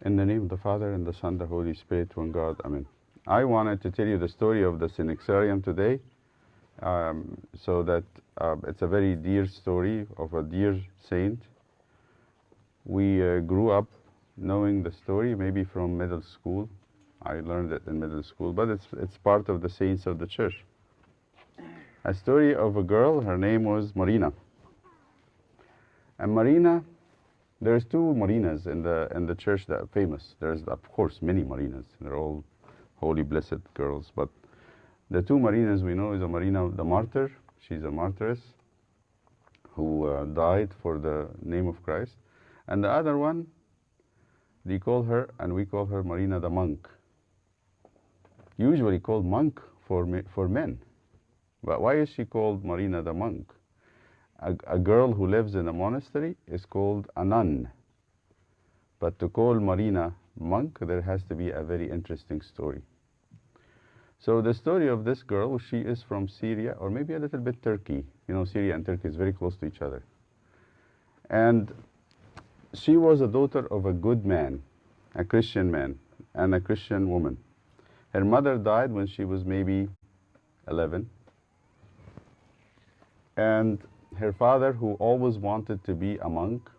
In the name of the Father, and the Son, the Holy Spirit, one God. Amen. I wanted to tell you the story of the Synaxarium today, so that it's a very dear story of a dear saint. We grew up knowing the story, maybe from middle school. I learned it in middle school, but it's part of the saints of the church. A story of a girl, her name was Marina. And Marina, there's two Marinas in the church that are famous. There's, of course, many Marinas. They're all holy, blessed girls. But the two Marinas we know is a Marina, the martyr. She's a martyress who died for the name of Christ. And the other one, they call her, and we call her Marina the monk. Usually called monk for men. But why is she called Marina the monk? A girl who lives in a monastery is called a nun. But to call Marina monk, there has to be a very interesting story. So the story of this girl, she is from Syria, or maybe a little bit Turkey. You know, Syria and Turkey is very close to each other. And she was a daughter of a good man, a Christian man, and a Christian woman. Her mother died when she was maybe 11. And her father, who always wanted to be a monk,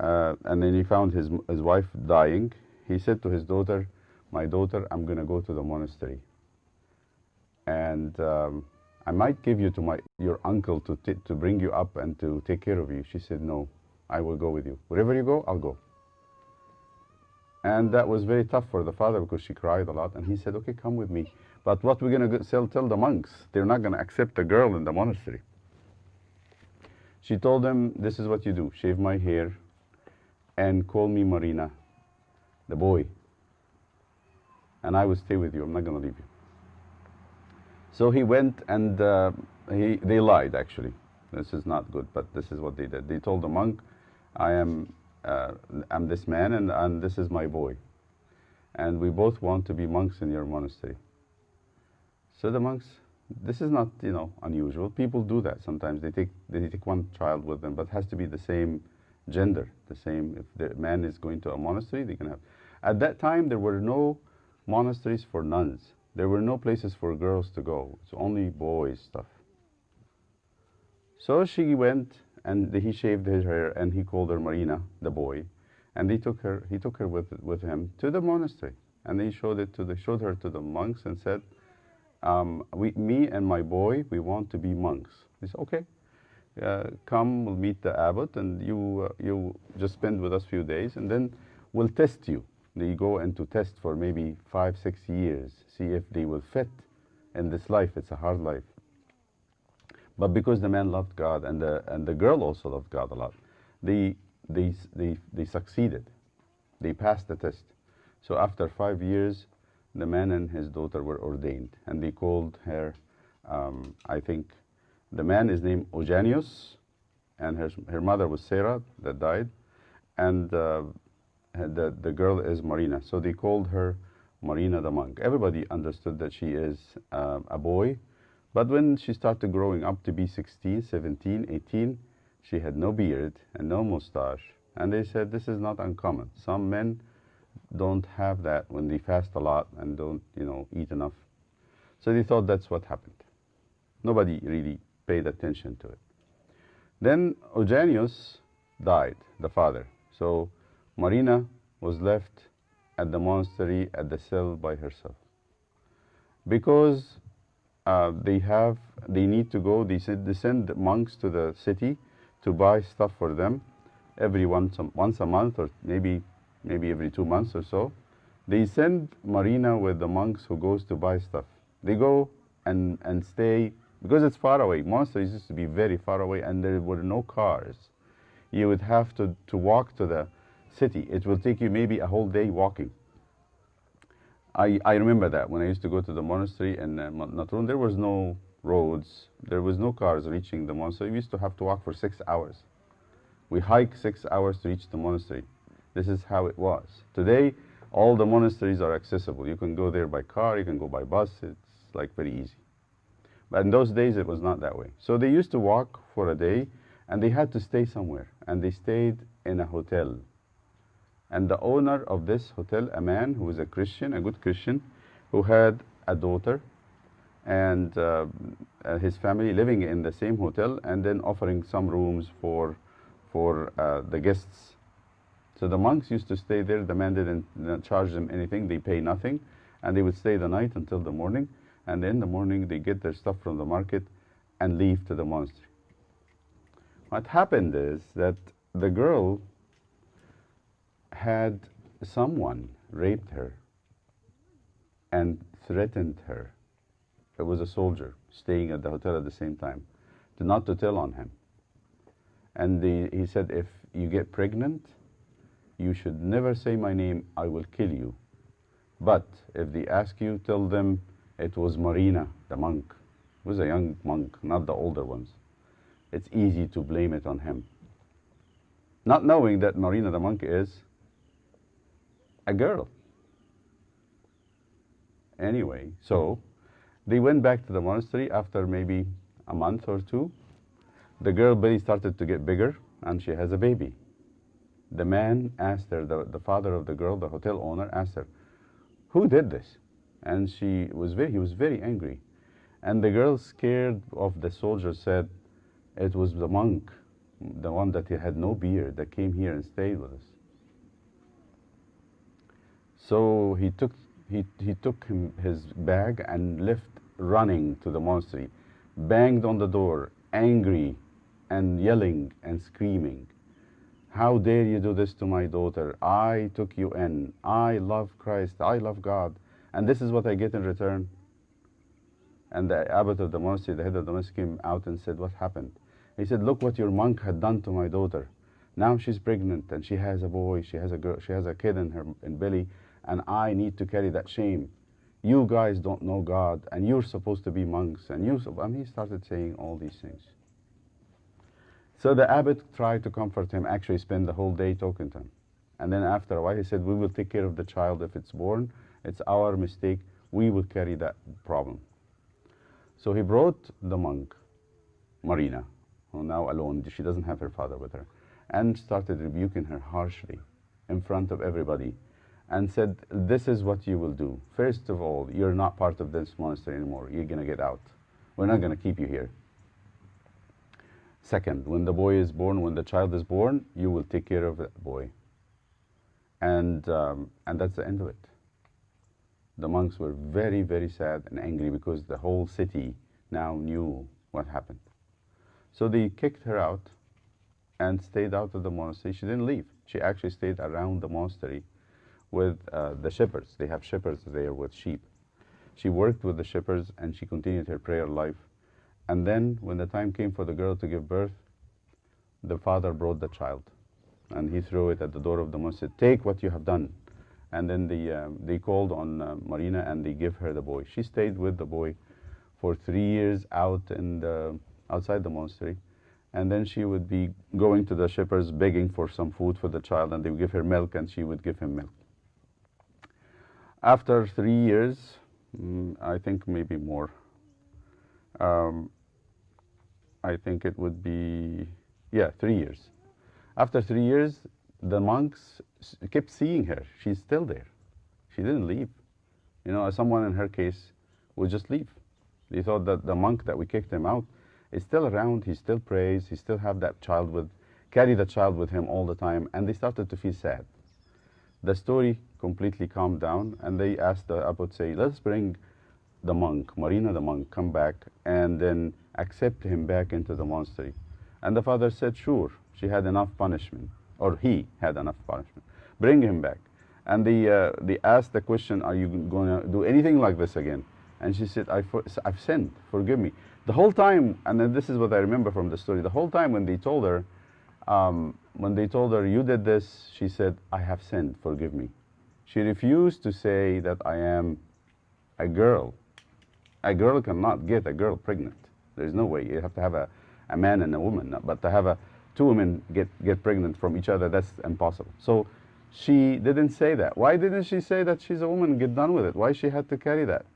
and then he found his wife dying, he said to his daughter, "My daughter, I'm going to go to the monastery. And I might give you to your uncle to bring you up and to take care of you." She said, "No, I will go with you. Wherever you go, I'll go." And that was very tough for the father because she cried a lot. And he said, "Okay, come with me. But what we're going to tell the monks, they're not going to accept a girl in the monastery." She told him, "This is what you do. Shave my hair and call me Marina, the boy. And I will stay with you. I'm not going to leave you." So he went, and they lied, actually. This is not good, but this is what they did. They told the monk, I'm this man, and this is my boy. And we both want to be monks in your monastery." So the monks, this is not, unusual. People do that sometimes. They take one child with them, but it has to be the same gender, the same. If the man is going to a monastery, they can have. At that time, there were no monasteries for nuns. There were no places for girls to go. It's only boys stuff. So she went, and he shaved his hair, and he called her Marina, the boy, and he took her with him to the monastery, and they showed her to the monks and said, me and my boy, we want to be monks." He said, "Okay, come, we'll meet the abbot, and you just spend with us a few days, and then we'll test you." They go into test for maybe 5-6 years, see if they will fit in this life. It's a hard life. But because the man loved God, and the girl also loved God a lot, they succeeded. They passed the test. So after 5 years, the man and his daughter were ordained, and they called her, I think, the man is named Eugenius, and her mother was Sarah, that died, and the girl is Marina. So they called her Marina the monk. Everybody understood that she is a boy, but when she started growing up to be 16, 17, 18, she had no beard and no mustache, and they said this is not uncommon. Some men don't have that when they fast a lot and don't, eat enough. So they thought that's what happened. Nobody really paid attention to it. Then Eugenius died, the father. So Marina was left at the monastery at the cell by herself. Because they need to go, they send monks to the city to buy stuff for them once a month, or maybe every 2 months or so. They send Marina with the monks who goes to buy stuff. They go and stay, because it's far away. Monasteries used to be very far away, and there were no cars. You would have to walk to the city. It will take you maybe a whole day walking. I remember that when I used to go to the monastery in Natrun, there was no roads, there was no cars reaching the monastery. We used to have to walk for 6 hours. We hike 6 hours to reach the monastery. This is how it was. Today, all the monasteries are accessible. You can go there by car, you can go by bus. It's like very easy. But in those days, it was not that way. So they used to walk for a day, and they had to stay somewhere. And they stayed in a hotel. And the owner of this hotel, a man who was a Christian, a good Christian, who had a daughter and his family living in the same hotel, and then offering some rooms for the guests. So the monks used to stay there. The man didn't charge them anything. They pay nothing, and they would stay the night until the morning. And in the morning, they get their stuff from the market and leave to the monastery. What happened is that the girl had someone raped her and threatened her. It was a soldier staying at the hotel at the same time, not to tell on him. And he said, if you get pregnant, you should never say my name, I will kill you. But if they ask you, tell them it was Marina, the monk. He was a young monk, not the older ones. It's easy to blame it on him. Not knowing that Marina, the monk, is a girl. Anyway, so they went back to the monastery after maybe a month or two. The girl belly started to get bigger, and she has a baby. The man asked her, the father of the girl, the hotel owner, asked her, who did this? And he was very angry. And the girl, scared of the soldier, said, it was the monk, the one that had no beard, that came here and stayed with us. So he took his bag and left running to the monastery, banged on the door, angry and yelling and screaming. How dare you do this to my daughter? I took you in. I love Christ. I love God. And this is what I get in return. And the abbot of the monastery, the head of the monastery, came out and said, what happened? He said, look what your monk had done to my daughter. Now she's pregnant and she has a boy, she has a girl, she has a kid in her belly, and I need to carry that shame. You guys don't know God, and you're supposed to be monks. And he started saying all these things. So the abbot tried to comfort him, actually spent the whole day talking to him. And then after a while he said, we will take care of the child if it's born. It's our mistake. We will carry that problem. So he brought the monk, Marina, who now alone, she doesn't have her father with her, and started rebuking her harshly in front of everybody, and said, this is what you will do. First of all, you're not part of this monastery anymore. You're going to get out. We're not going to keep you here. Second, when the boy is born, when the child is born, you will take care of that boy. And that's the end of it. The monks were very, very sad and angry because the whole city now knew what happened. So they kicked her out and stayed out of the monastery. She didn't leave. She actually stayed around the monastery with the shepherds. They have shepherds there with sheep. She worked with the shepherds and she continued her prayer life. And then when the time came for the girl to give birth, the father brought the child and he threw it at the door of the monastery. Take what you have done. And then they called on Marina and they gave her the boy. She stayed with the boy for 3 years outside the monastery. And then she would be going to the shepherds begging for some food for the child, and they would give her milk and she would give him milk. After 3 years, I think maybe more, I think it would be, 3 years. After 3 years, the monks kept seeing her. She's still there. She didn't leave. You know, someone in her case would just leave. They thought that the monk that we kicked him out is still around. He still prays. He still have that child carry the child with him all the time. And they started to feel sad. The story completely calmed down, and they asked the abbot, say, let's bring the monk, Marina the monk, come back and then accept him back into the monastery. And the father said, sure, she had enough punishment, or he had enough punishment. Bring him back. And they asked the question, are you going to do anything like this again? And she said, I've sinned, forgive me. The whole time, and then this is what I remember from the story, the whole time when they told her, you did this, she said, I have sinned, forgive me. She refused to say that I am a girl. A girl cannot get a girl pregnant. There's no way. You have to have a man and a woman. But to have two women get pregnant from each other, that's impossible. So she didn't say that. Why didn't she say that she's a woman and get done with it? Why she had to carry that?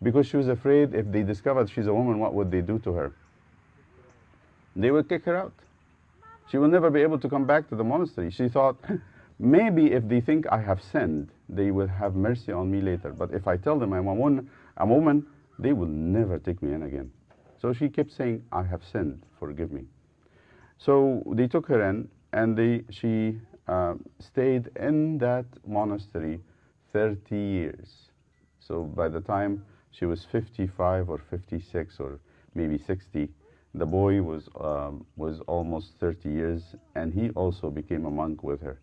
Because she was afraid if they discovered she's a woman, what would they do to her? They would kick her out. She will never be able to come back to the monastery. She thought, Maybe if they think I have sinned, they will have mercy on me later. But if I tell them I'm a woman, they will never take me in again. So she kept saying, I have sinned, forgive me. So they took her in, and she stayed in that monastery 30 years. So by the time she was 55 or 56 or maybe 60, the boy was almost 30 years, and he also became a monk with her.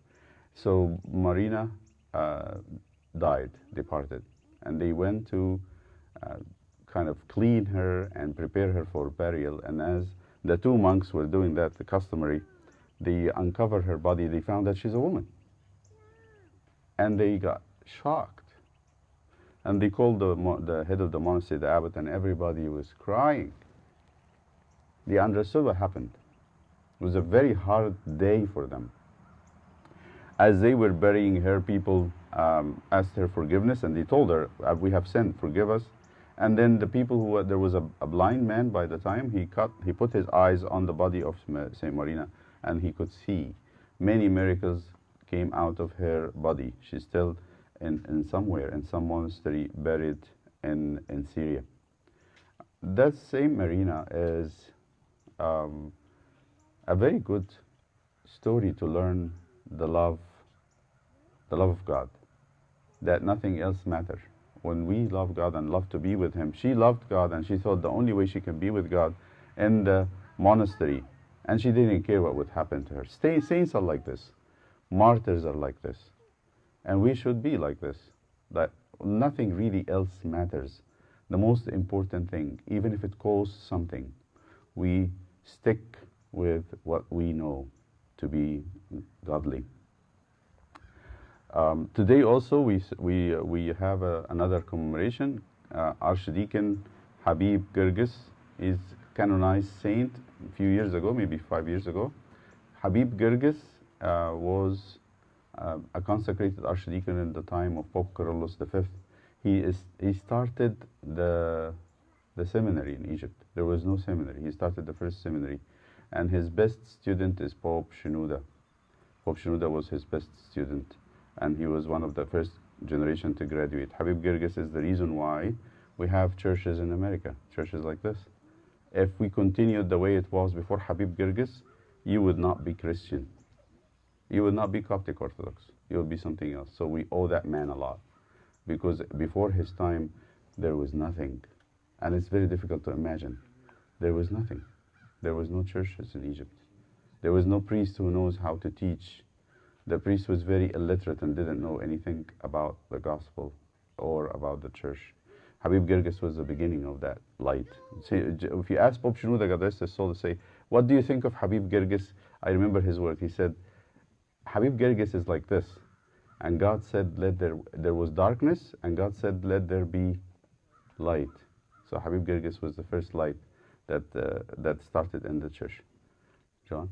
So Marina departed, and they went to kind of clean her and prepare her for burial. And as the two monks were doing that, the customary, they uncovered her body. They found that she's a woman, and they got shocked. And they called the head of the monastery, the abbot, and everybody was crying. They understood what happened. It was a very hard day for them. As they were burying her, people asked her forgiveness, and they told her, we have sinned, forgive us. And then the people there was a blind man by the time, he put his eyes on the body of Saint Marina, and he could see. Many miracles came out of her body. She's still in somewhere, in some monastery, buried in Syria. That Saint Marina is a very good story to learn the love of God, that nothing else matters. When we love God and love to be with Him, she loved God, and she thought the only way she can be with God in the monastery, and she didn't care what would happen to her. Saints are like this. Martyrs are like this. And we should be like this, that nothing really else matters. The most important thing, even if it costs something, we stick with what we know to be godly. Today also we have another commemoration. Archdeacon Habib Girgis is canonized saint a few years ago, maybe 5 years ago. Habib Girgis was a consecrated archdeacon in the time of Pope Carolus V. He started the seminary in Egypt. There was no seminary. He started the first seminary, and his best student is Pope Shenouda. Pope Shenouda was his best student, and he was one of the first generation to graduate. Habib Girgis is the reason why we have churches in America, churches like this. If we continued the way it was before Habib Girgis, you would not be Christian. You would not be Coptic Orthodox. You would be something else. So we owe that man a lot, because before his time, there was nothing. And it's very difficult to imagine. There was nothing. There was no churches in Egypt. There was no priest who knows how to teach. The priest was very illiterate and didn't know anything about the gospel or about the church. Habib Girgis was the beginning of that light. If you ask Pope Shenouda, God rest his soul, to say, what do you think of Habib Girgis? I remember his word. He said, Habib Girgis is like this. And God said, there was darkness, and God said, let there be light. So Habib Girgis was the first light that started in the church. John?